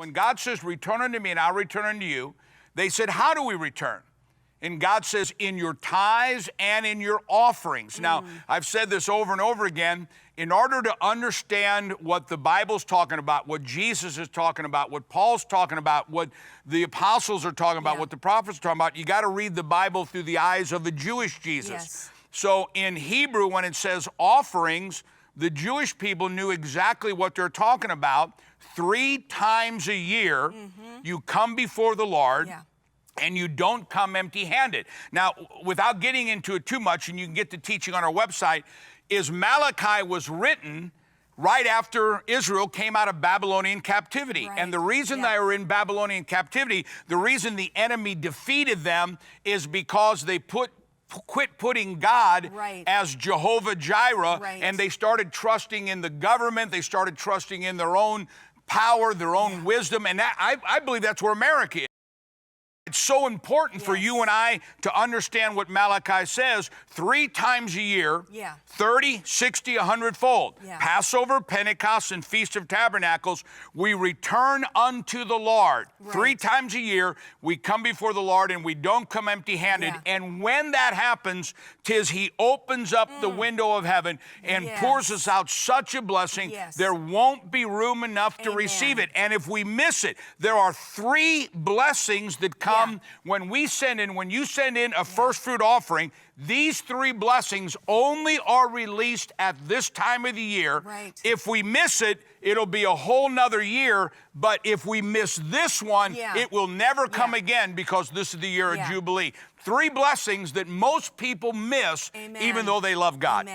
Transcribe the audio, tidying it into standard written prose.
when God says, return unto me and I'll return unto you, they said, how do we return? And God says, in your tithes and in your offerings. Now, I've said this over and over again. In order to understand what the Bible's talking about, what Jesus is talking about, what Paul's talking about, what the apostles are talking about, what the prophets are talking about, you got to read the Bible through the eyes of a Jewish Jesus. Yes. So in Hebrew, when it says offerings, the Jewish people knew exactly what they're talking about. 3 times a year, you come before the Lord. Yeah. And you don't come empty-handed. Now, without getting into it too much, and you can get the teaching on our website, is Malachi was written right after Israel came out of Babylonian captivity. Right. And the reason they were in Babylonian captivity, the reason the enemy defeated them is because they quit putting God as Jehovah Jireh, and they started trusting in the government, they started trusting in their own power, their own wisdom, and that, I believe that's where America is. It's so important for you and I to understand what Malachi says. 3 times a year, 30, 60, 100-fold. Passover, Pentecost, and Feast of Tabernacles, we return unto the Lord. 3 times a year, we come before the Lord and we don't come empty-handed. And when that happens, 'tis He opens up the window of heaven and pours us out such a blessing, there won't be room enough to receive it. And if we miss it, there are 3 blessings that come when you send in a first fruit offering. These 3 blessings only are released at this time of the year. If we miss it, it'll be a whole nother year. But if we miss this one, it will never come again, because this is the year of Jubilee. 3 blessings that most people miss, even though they love God.